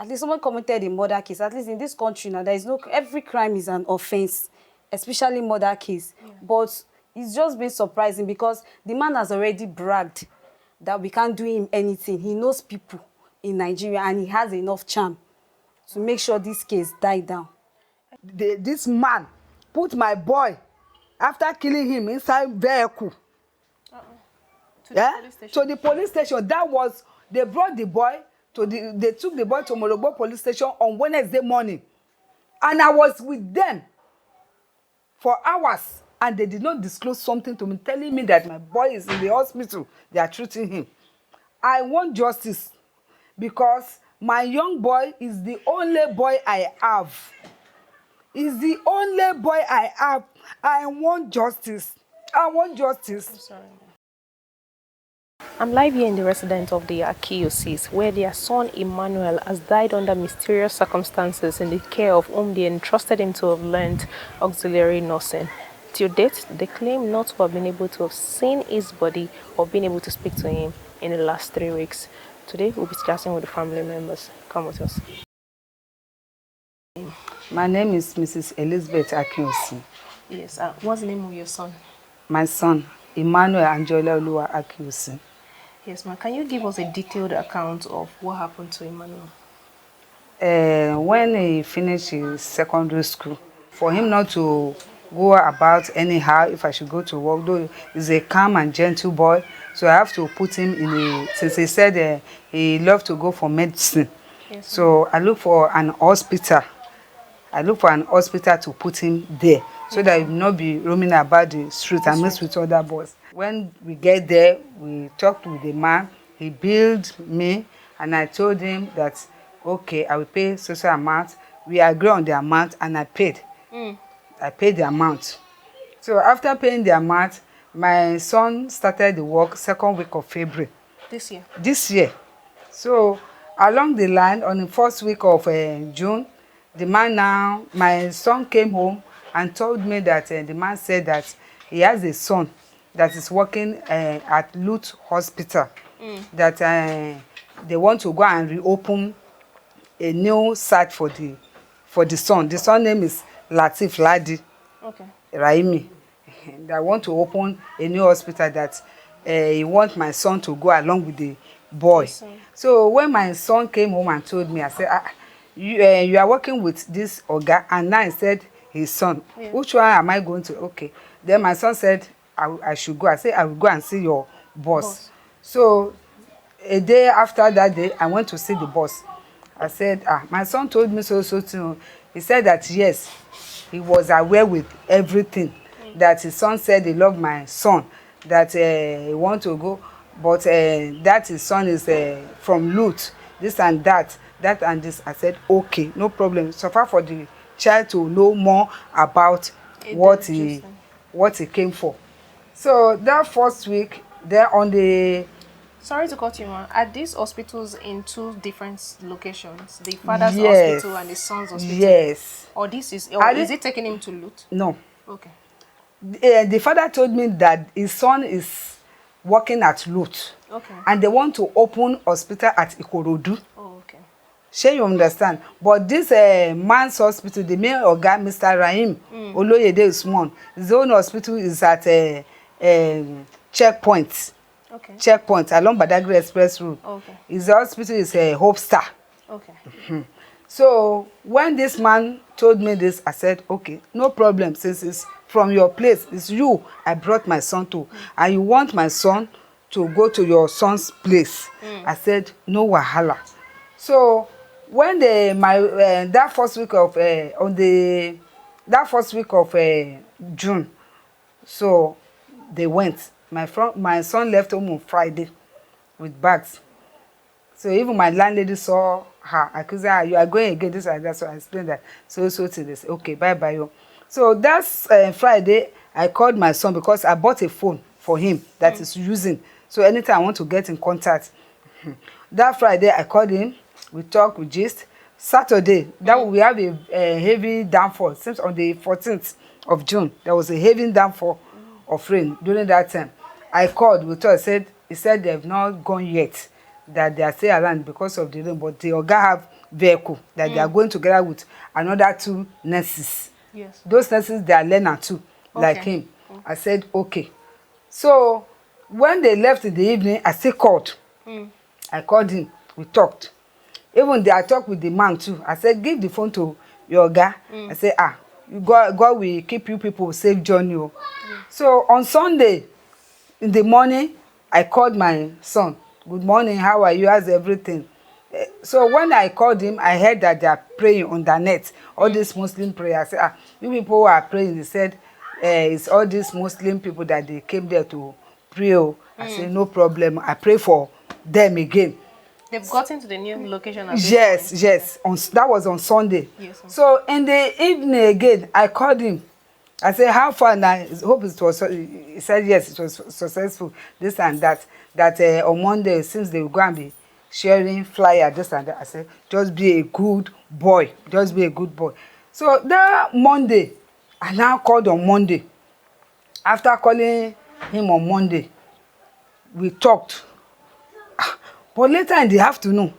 at least someone committed a murder case. At least in this country now, there is no, every crime is an offense, especially murder case. Yeah. But it's just been surprising because the man has already bragged that we can't do him anything. He knows people in Nigeria and he has enough charm to make sure this case died down. This man put my boy, after killing him, inside vehicle. To the police station. To the police station. That was, they brought the boy to they took the boy to Morogbo police station on Wednesday morning. And I was with them for hours. And they did not disclose something to me, telling me that my boy is in the hospital. They are treating him. I want justice because my young boy is the only boy I have. He's the only boy I have. I want justice. I want justice. I'm sorry. I'm live here in the residence of the accused, where their son Emmanuel has died under mysterious circumstances in the care of whom they entrusted him to have learned auxiliary nursing. Till date, they claim not to have been able to have seen his body or been able to speak to him in the last 3 weeks. Today, we'll be discussing with the family members. Come with us. My name is Mrs. Elizabeth Akiosi. Yes, what's the name of your son? My son, Emmanuel Angela Olua Akiosi. Yes, ma'am. Can you give us a detailed account of what happened to Emmanuel? When he finished his secondary school, for him not to go about anyhow, if I should go to work, though he's a calm and gentle boy, so I have to put him in a, since he said he loved to go for medicine. Yes, so I look for an hospital. I look for an hospital to put him there, so that he will not be roaming about the street and mess with other boys. When we get there, we talked with the man. He billed me, and I told him that, okay, I will pay social amount. We agreed on the amount, and I paid. I paid the amount. So after paying the amount, my son started the work 2nd week of February. This year? This year. So along the line, on the 1st week of June, the man now, my son came home and told me that the man said that he has a son that is working at Lati Hospital, that they want to go and reopen a new site for the son. The son name is Lati Ladi Raimi. They want to open a new hospital that he wants my son to go along with the boy. Yes, so when my son came home and told me, I said, you are working with this Oga, and now I said his son. Yeah. Which one am I going to? Okay. Then my son said I should go. I said I will go and see your boss. So a day after that day, I went to see the boss. I said, my son told me so too. He said that yes, he was aware with everything. That his son said he loved my son, that he want to go, but that his son is from Lut, this and that and this. I said, okay, no problem. So far for the child to know more about what he came for. So that 1st week, there on the... Sorry to cut you, man. Are these hospitals in 2 different locations? The father's hospital and the son's hospital? Yes. Or this is... Or is it taking him to Lut? No. Okay. The father told me that his son is working at Lut. Okay. And they want to open hospital at Ikorodu. Oh, okay. Sure, you understand. But this man's hospital, the main Oga, Mr. Raimi, Oloyede Usman, his own hospital is at Checkpoint. Okay. Checkpoint along Badagry Expressway. Okay. His hospital is Hopestar. Okay. So when this man told me this, I said, okay, no problem, since it's from your place, it's you I brought my son to, and you want my son to go to your son's place. I said, no wahala. So when that first week of June, so they went. My son left home on Friday with bags. So even my landlady saw her. I could say, you are going again, this and that. So I explained that. So to this, okay, bye. So that's Friday. I called my son because I bought a phone for him that is using. So anytime I want to get in contact. That Friday, I called him. We talked, we gist. Saturday, we have a heavy downfall. Since on the 14th of June, there was a heavy downfall of rain during that time. I called, we talked, he said they have not gone yet, that they are still around because of the rain, but the Oga have vehicle that they are going together with another 2 nurses. Yes. Those nurses, they are learner too, like Okay. him. I said, okay. So when they left in the evening, I still called. I called him. We talked. Even I talked with the man too. I said, give the phone to your guy. I said, God will keep you people safe journey. So on Sunday, in the morning, I called my son. Good morning, how are you? How's everything? So when I called him, I heard that they are praying on the net. All these Muslim prayers. I said, you people are praying. He said, it's all these Muslim people that they came there to pray. I said, no problem. I pray for them again. They've gotten to the new location at Yes, yes. That was on Sunday. Yes, so in the evening again, I called him. I said, how far now? I hope it was. He said, yes, it was successful. This and that. That on Monday, since they will go and be sharing flyer, this and that. I said, just be a good boy. Just be a good boy. So that Monday, I now called on Monday. After calling him on Monday, we talked. But later in the afternoon,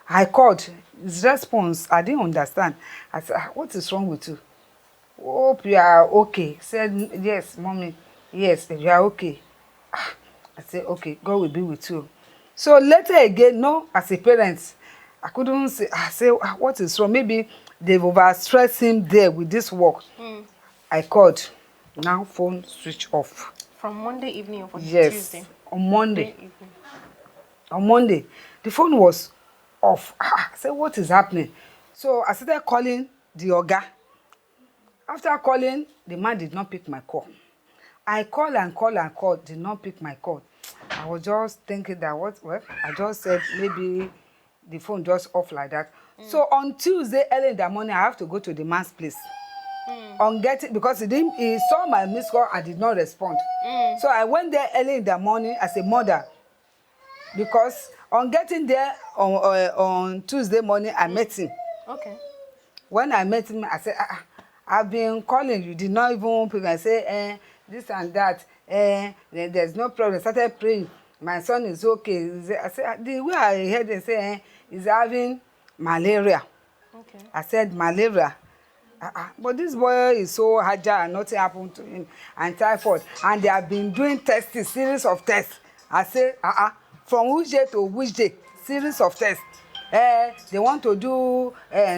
I called. His response, I didn't understand. I said, what is wrong with you? Hope you are okay. He said, yes, mommy. Yes, you are okay. I said, okay, God will be with you. So later again, no, as a parent, I couldn't say, I said, what is wrong? Maybe they've overstressed him there with this work. I called. Now phone switch off. From Monday evening or from Yes, Tuesday? on Monday. On Monday, the phone was off. I said, what is happening? So I started calling the oga. After calling, the man did not pick my call. I called and called and called, did not pick my call. I was just thinking that I just said maybe the phone just off like that. So on Tuesday, early in the morning, I have to go to the man's place. On getting, because he saw my missed call, I did not respond. So I went there early in the morning as a mother. Because on getting there on Tuesday morning, I met him. Okay. When I met him, I said, I've been calling you, did not even pick. I say, this and that, there's no problem. I started praying. My son is okay. I said, the way I heard him say, he's having malaria. Okay. I said, malaria. But this boy is so agile and nothing happened to him. And typhoid. And they have been doing tests, series of tests. I said, from which day to which day? Series of tests. They want to do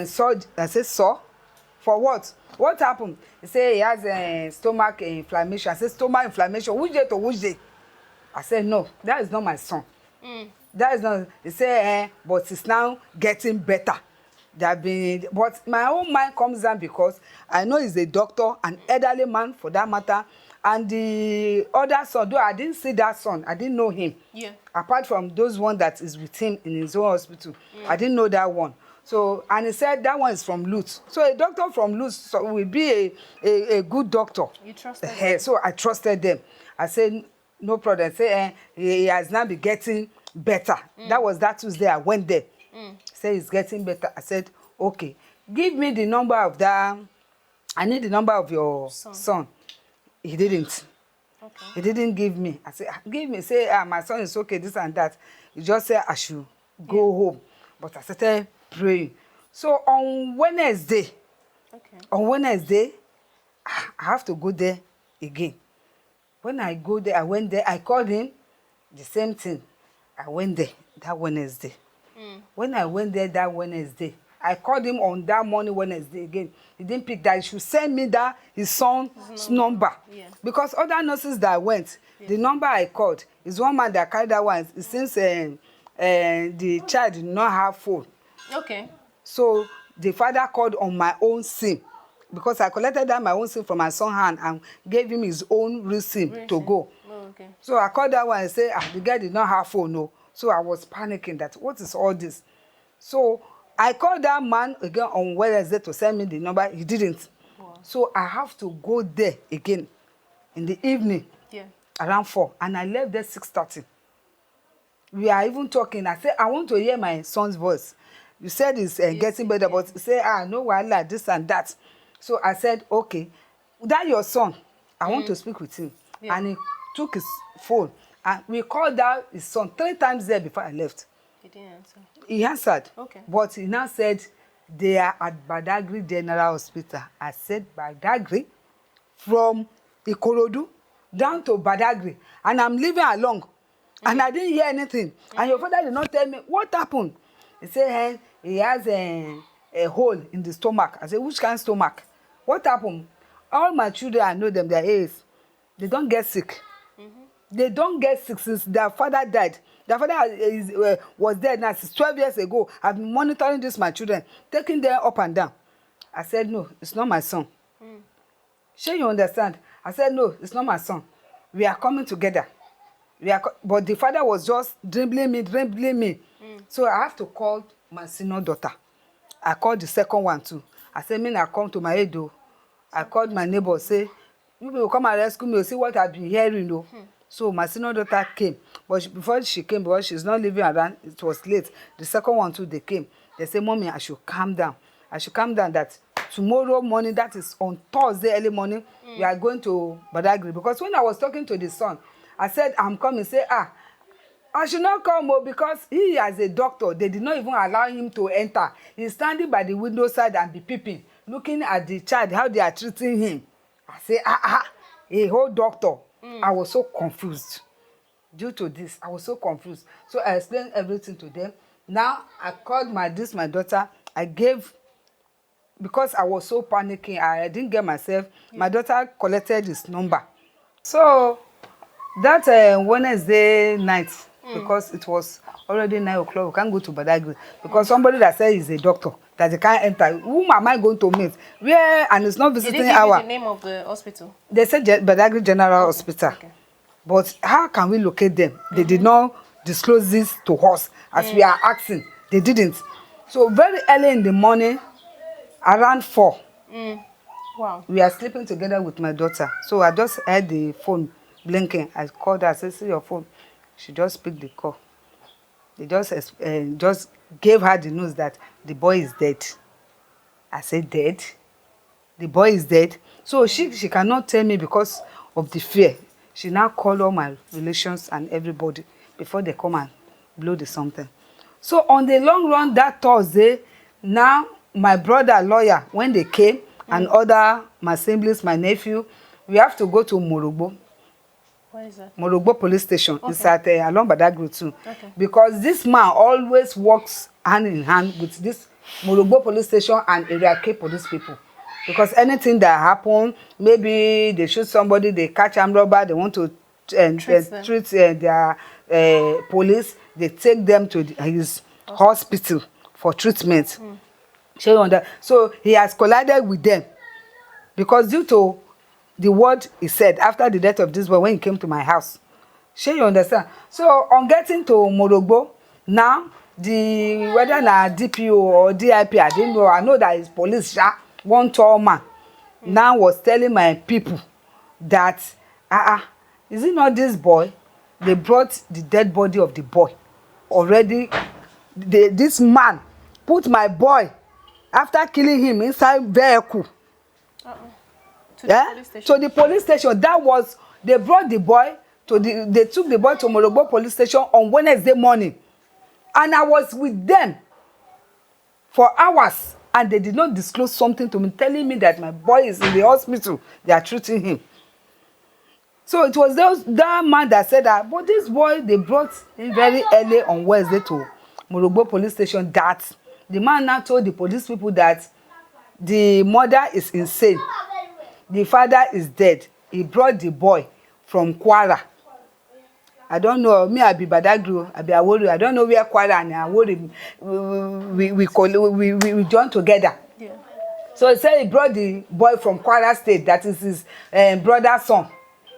surgery. I said, so? For what? What happened? He said he has stomach inflammation. I said, stomach inflammation. Which day to which day? I said, no, that is not my son. That is not. He said, but it's now getting better. But my own mind comes down because I know he's a doctor, an elderly man for that matter. And the other son, though I didn't see that son, I didn't know him. Yeah. Apart from those one that is with him in his own hospital, I didn't know that one. So, and he said that one is from Lutz. So a doctor from Lutz will be a good doctor. You trusted them? So I trusted them. I said, no problem. I said, he has now been getting better. That was that Tuesday I went there. Say he's getting better. I said, okay, give me the number of that. I need the number of your son. He didn't. Okay. He didn't give me. I said, give me. Say, my son is okay, this and that. He just said I should go home. But I started praying. So on Wednesday, I have to go there again. When I go there, I went there. I called him. The same thing. I went there that Wednesday. When I went there that Wednesday, I called him on that morning Wednesday again. He didn't pick that. He should send me that his son's number. Yeah. Because other nurses that went, the number I called is one man that carried that one. Since the child did not have phone. Okay. So the father called on my own SIM. Because I collected that my own SIM from my son's hand and gave him his own real SIM to go. Oh, okay. So I called that one and said, the guy did not have phone, no. So I was panicking that, what is all this? So I called that man again on Wednesday to send me the number. He didn't. Wow. So I have to go there again in the evening, around 4. And I left there 6:30. We are even talking. I said, I want to hear my son's voice. You said he's getting better, but he said, no, like this and that. So I said, okay, that your son, I want to speak with him. Yeah. And he took his phone. And we called out his son 3 times there before I left. He didn't answer. He answered. Okay. But he now said, they are at Badagry General Hospital. I said, Badagry? From Ikorodu down to Badagry. And I'm living along. And I didn't hear anything. And your father did not tell me what happened. He said, hey, he has a hole in the stomach. I said, which kind of stomach? What happened? All my children, I know them, their age. They don't get sick. They don't get sick since their father died. Their father was dead now since 12 years ago. I've been monitoring this, my children, taking them up and down. I said, no, it's not my son. Sure, you understand? I said, no, it's not my son. We are coming together. But the father was just dribbling me. So I have to call my senior daughter. I called the second one too. I said, me, I come to my head though. I called my neighbor, say, you will come and rescue me, see what I've been hearing though. So my senior daughter came. But before she came, because she's not living around, it was late. The second one too, they came. They said, Mommy, I should calm down. I should calm down that tomorrow morning, that is on Thursday early morning, we are going to Badagry. Because when I was talking to the son, I said, I'm coming. Say, I should not come because he, as a doctor, they did not even allow him to enter. He's standing by the window side and be peeping, looking at the child, how they are treating him. I say, a whole doctor. I was so confused. Due to this, I was so confused. So I explained everything to them. Now, I called my daughter. I gave, because I was so panicking, I didn't get myself. My daughter collected his number. So, that Wednesday night, because it was already 9 o'clock, we can't go to Badagry. Because somebody that said he's a doctor, that they can't enter. Whom am I going to meet? Where? And it's not visiting Did they give hour. you the name of the hospital? They said Badagry General Hospital. Okay. But how can we locate them? They did not disclose this to us as we are asking. They didn't. So very early in the morning, around 4, wow, we are sleeping together with my daughter. So I just heard the phone blinking. I called her. I said, see your phone. She just picked the call. They just gave her the news that the boy is dead. I said, dead? The boy is dead? So she cannot tell me because of the fear. She now called all my relations and everybody before they come and blow the something. So on the long run that Thursday, now my brother lawyer, when they came, and other my siblings, my nephew, we have to go to Morogbo. Where is that? Morogbo police station. Okay. It's at along Badagry too. Okay. Because this man always works hand in hand with this Morogbo police station and Area K police people. Because anything that happen, maybe they shoot somebody, they catch armed robber, they want to treat their police, they take them to his hospital for treatment. So he has collided with them. Because due to the word he said after the death of this boy when he came to my house. Sure, you understand? So on getting to Morogbo, now whether na DPO or DIP, I didn't know. I know that it's police, one tall man, now was telling my people that, is it not this boy? They brought the dead body of the boy. Already, this man put my boy, after killing him, inside vehicle. To the police station. That was, they brought the boy they took the boy to Morogbo police station on Wednesday morning. And I was with them for hours. And they did not disclose something to me, telling me that my boy is in the hospital. They are treating him. So it was that man that said that, but this boy, they brought him very early on Wednesday to Morogbo police station. That the man now told the police people that the mother is insane. The father is dead. He brought the boy from Kwara. I don't know. Me, I be Badagry, I be Awori. I don't know where Kwara and Awori we joined together. Yeah. So he said he brought the boy from Kwara State. That is his brother's son.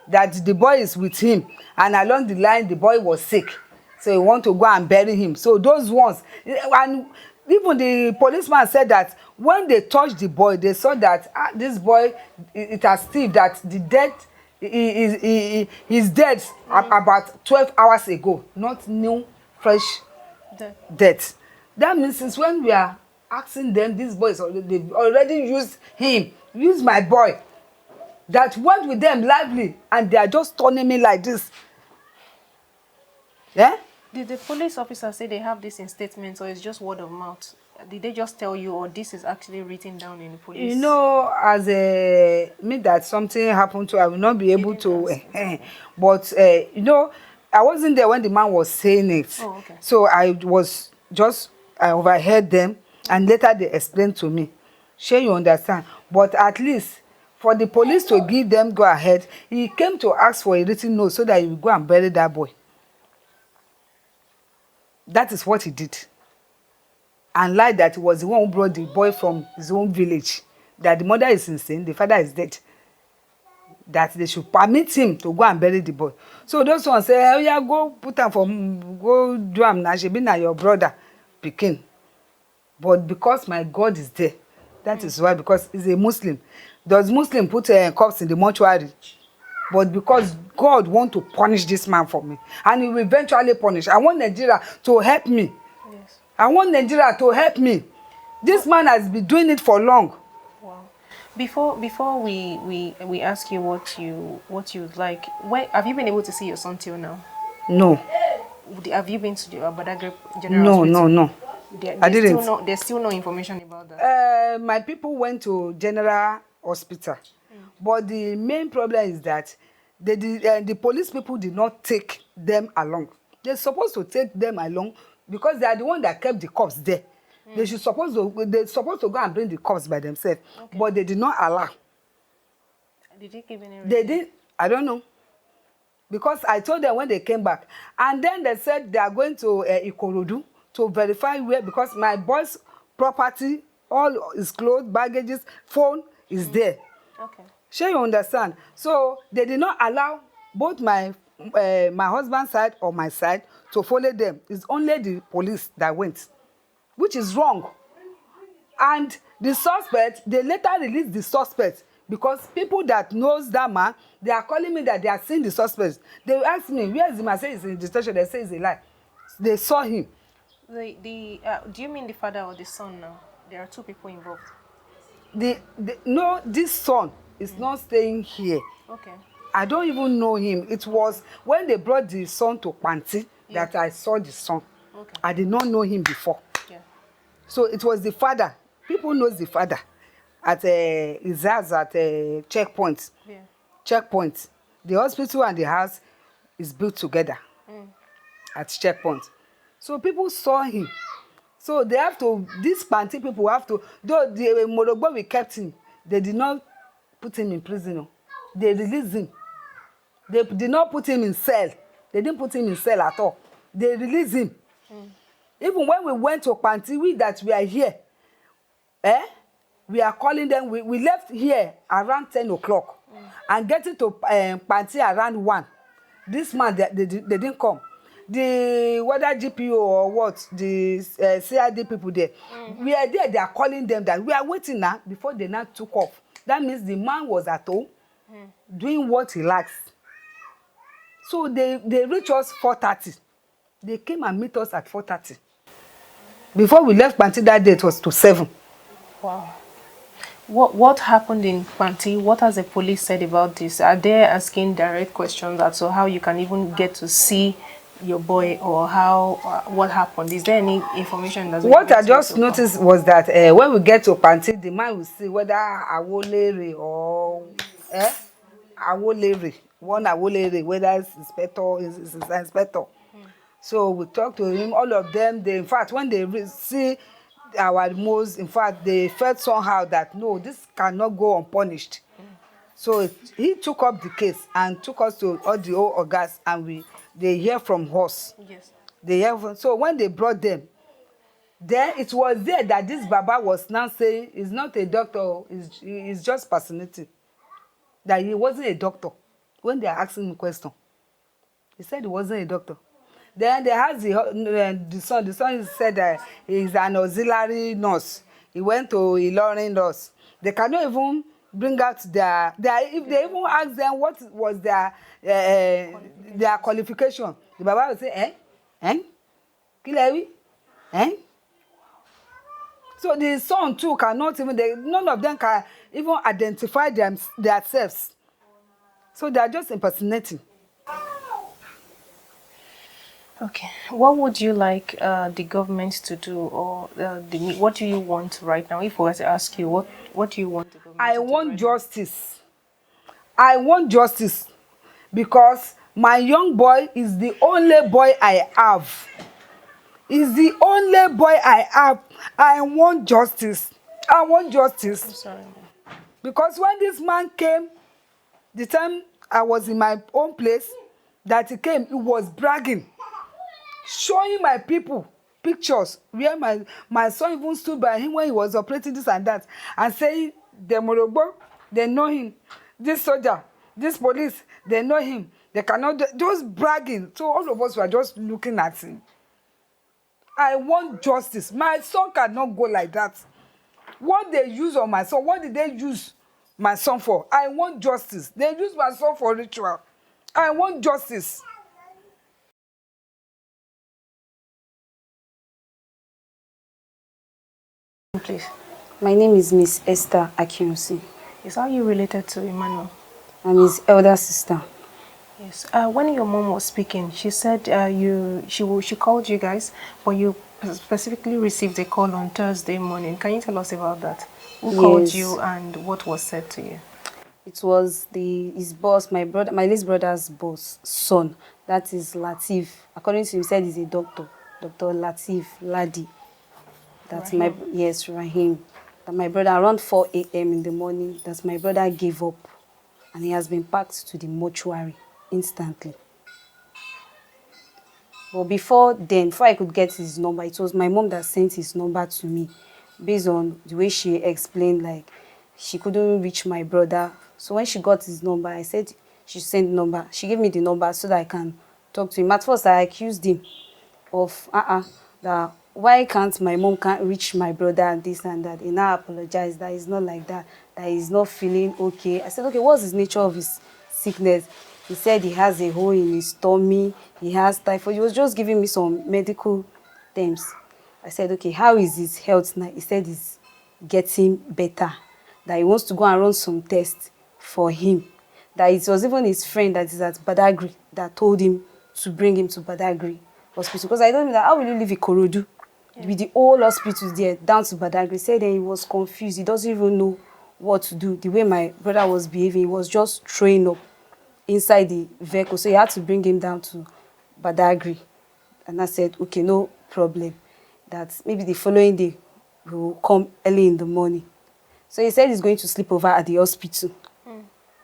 That the boy is with him, and along the line the boy was sick, so he want to go and bury him. So those ones, and even the policeman said that when they touched the boy, they saw that this boy, it has Steve, that the death he's dead about 12 hours ago, not new fresh death. That means since when we are asking them, these boys they've already used him, used my boy, that went with them lively, and they are just turning me like this. Yeah? Did the police officer say they have this in statements, or it's just word of mouth? Did they just tell you, or this is actually written down in the police? You know, as a me that something happened to, I will not be able didn't to. ask, okay. But you know, I wasn't there when the man was saying it. Oh, okay. So I overheard them, and later they explained to me. Sure, you understand. But at least for the police to give them go ahead, he came to ask for a written note so that he will go and bury that boy. That is what he did. And lied that he was the one who brought the boy from his own village. That the mother is insane, the father is dead. That they should permit him to go and bury the boy. So those ones say, oh yeah, go put him for, go do him now. She be na your brother, Pikin. But because my God is there, that is why, because he's a Muslim. Does Muslim put corpse in the mortuary? But because God want to punish this man for me, and he will eventually punish. I want Nigeria to help me. Yes. I want Nigeria to help me. This man has been doing it for long. Wow. Before we ask you what you'd like, have you been able to see your son till now? No. Have you been to the Badagry General Hospital? No. I didn't. There's still no information about that. My people went to General Hospital, but the main problem is that the police people did not take them along. They're supposed to take them along because they are the one that kept the cops there. They're supposed to go and bring the cops by themselves, but they did not allow. Did they give any reason? They did. I don't know. Because I told them when they came back, and then they said they are going to Ikorodu to verify where, because my boy's property, all his clothes, baggages, phone is there. Okay. Sure, you understand? So they did not allow both my husband's side or my side to follow them. It's only the police that went, which is wrong. And the suspect, they later released the suspect because people that knows that man, they are calling me that they are seeing the suspect. They ask me, where is him? I say it's in the station. They say it's a lie. They saw him. Do you mean the father or the son now? There are two people involved. No, this son is not staying here. Okay. I don't even know him. It was when they brought the son to Panti that I saw the son. Okay. I did not know him before. Yeah. So it was the father. People knows the father at his house at checkpoint. Yeah. Checkpoint. The hospital and the house is built together at checkpoint. So people saw him. So they have to, these Panti people have to, though the Morogbo we kept him, they did not put him in prison. No. They released him. They did not put him in cell. They didn't put him in cell at all. They released him. Even when we went to Panti, we are here, we are calling them, we left here around 10 o'clock and getting to Panti around 1. This man, they didn't come. The whether GPO or what, the CID people there, we are there, they are calling them that we are waiting now before they now took off. That means the man was at home doing what he likes. So they reached us 4:30. They came and meet us at 4:30. Before we left Panti that day, it was to 7. Wow. What happened in Panti? What has the police said about this? Are they asking direct questions as to how you can even get to see your boy, or how what happened? Is there any information that's what I just noticed was that when we get to Panti, the man will see whether Awolere or Awolere, one Awolere, whether it's inspector, is inspector. So we talk to him, all of them. They, in fact, when they see our moves, in fact, they felt somehow that no, this cannot go unpunished. So he took up the case and took us to all the old organs, and they hear from us. Yes. They hear from, so when they brought them, then it was there that this Baba was now saying he's not a doctor, he's just personality. That he wasn't a doctor. When they are asking him question, he said he wasn't a doctor. Then they asked the son. The son said that he's an auxiliary nurse. He went to Enrolling nurse. They cannot even bring out their if they even ask them what was their qualification, the Baba will say, Kilewi? So the son too cannot even, none of them can even identify themselves. So they are just impersonating. Okay. What would you like the government to do, or what do you want right now? If I were to ask you, what do you want the government I to do want right now? justice. I want justice because my young boy is the only boy I have. Is the only boy I have. I want justice. I want I'm justice. sorry, ma'am. Because when this man came, the time I was in my own place, that he came, he was bragging, showing my people pictures where my son even stood by him when he was operating this and that, and saying the Morogbo, they know him, this soldier, this police, they know him, they cannot just bragging. So all of us were just looking at him. I want justice. My son cannot go like that. What they use on my son, what did they use my son for? I want justice. They use my son for ritual. I want justice. Please. My name is Miss Esther Akinyosi. Is how you related to Emmanuel? I'm his elder sister. Yes. When your mom was speaking, she said she called you guys, but you specifically received a call on Thursday morning. Can you tell us about that? Who called Yes. you and what was said to you? It was his boss, my late brother's boss, son. That is Latif. According to him, he said he's a doctor. Dr. Lati Ladi. That's my Rahim. yes, Rahim. That my brother around 4 a.m. in the morning, that my brother gave up and he has been packed to the mortuary instantly. But before then, before I could get his number, it was my mom that sent his number to me based on the way she explained, like she couldn't reach my brother. So when she got his number, I said she sent the number. She gave me the number so that I can talk to him. At first, I accused him of that why can't my mom can't reach my brother and this and that. He now apologized that it's not like that he's not feeling okay. I said, okay, what's his nature of his sickness? He said he has a hole in his tummy, he has typhoid. He was just giving me some medical terms. I said, okay, how is his health now? He said he's getting better, that he wants to go and run some tests for him, that it was even his friend that is at Badagry that told him to bring him to Badagry Hospital. Because I told him that how will you leave Ikorodu with the whole hospital there down to Badagry? He said then he was confused. He doesn't even know what to do. The way my brother was behaving, he was just throwing up inside the vehicle. So he had to bring him down to Badagry. And I said, okay, no problem. That maybe the following day we will come early in the morning. So he said he's going to sleep over at the hospital.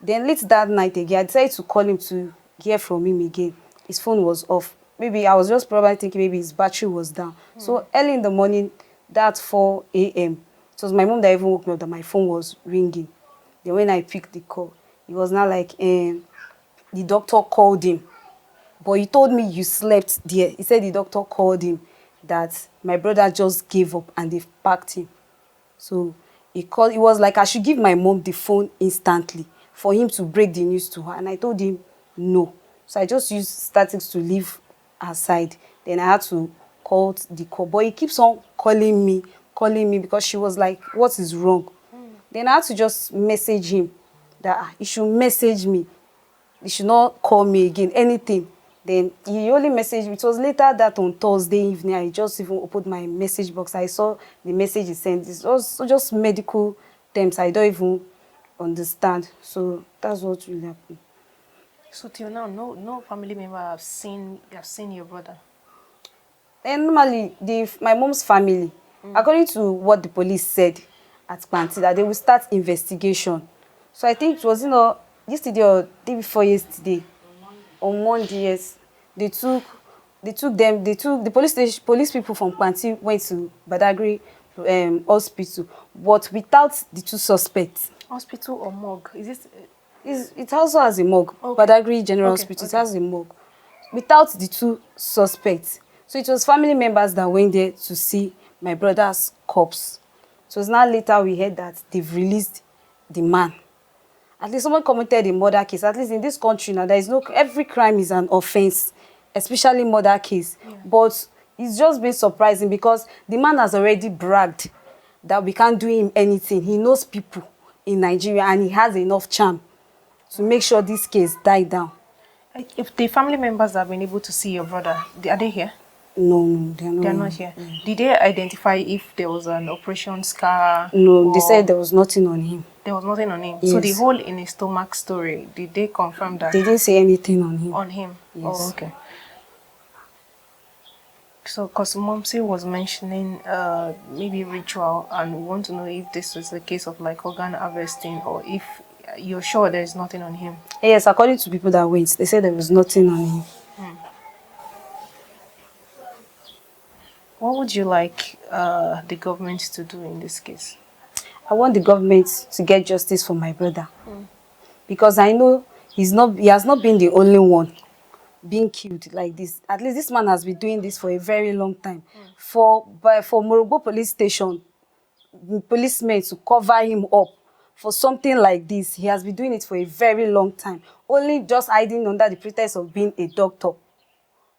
Then late that night again, I decided to call him to hear from him again. His phone was off. Maybe I was just probably thinking maybe his battery was down. So early in the morning, that 4 a.m., it was my mom that even woke me up that my phone was ringing. Then when I picked the call, it was not like the doctor called him. But he told me you slept there. He said the doctor called him that my brother just gave up and they've packed him. So he called. It was like I should give my mom the phone instantly for him to break the news to her. And I told him no. So I just used statics to leave her side. Then I had to call the call. But he keeps on calling me because she was like, what is wrong? Then I had to just message him that he should message me. He should not call me again, anything. Then he only messaged me. It was later that on Thursday evening, I just even opened my message box. I saw the message he sent. It's also just medical terms I don't even understand. So that's what really happened. So till now, no family member have seen your brother. And normally, my mom's family, according to what the police said at Kpanti, that they will start investigation. So I think it was, yesterday or day before yesterday, on Monday, yes, they took the police people from Kpanti went to Badagry Hospital, but without the two suspects. Hospital or morgue? Is this? It also has a morgue. Okay. Badagry General Okay, Hospital, okay. it has a morgue. Without the two suspects. So it was family members that went there to see my brother's corpse. So it's now later we heard that they've released the man. At least someone committed a murder case. At least in this country now, there is no, every crime is an offense, especially murder case. Yeah. But it's just been surprising because the man has already bragged that we can't do him anything. He knows people in Nigeria and he has enough charm to make sure this case die down. If the family members have been able to see your brother, are they here? No, no, they're not. They're not here. Did they identify if there was an operation scar? No, they or said there was nothing on him. there was nothing on him. So the Yes. hole in his stomach story, did they confirm that? They didn't say anything on him. On him? Yes. Oh, okay. So, because Momsi was mentioning maybe ritual, and we want to know if this was a case of like organ harvesting, or if you're sure there's nothing on him. Yes, according to people that went, they said there was nothing on him. What would you like the government to do in this case? I want the government to get justice for my brother. Because I know he has not been the only one being killed like this. At least this man has been doing this for a very long time. For Morogbo police station, policemen to cover him up for something like this, he has been doing it for a very long time. Only just hiding under the pretext of being a doctor.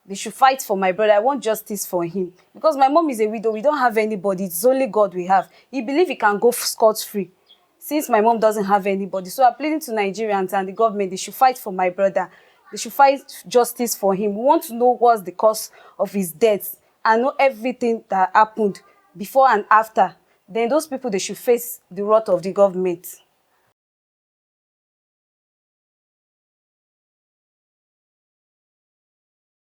They should fight for my brother. I want justice for him. Because my mom is a widow. We don't have anybody. It's only God we have. He believes he can go scot-free. Since my mom doesn't have anybody. So I'm pleading to Nigerians and the government, they should fight for my brother. They should fight justice for him. We want to know what's the cause of his death and know everything that happened before and after. Then those people, they should face the wrath of the government.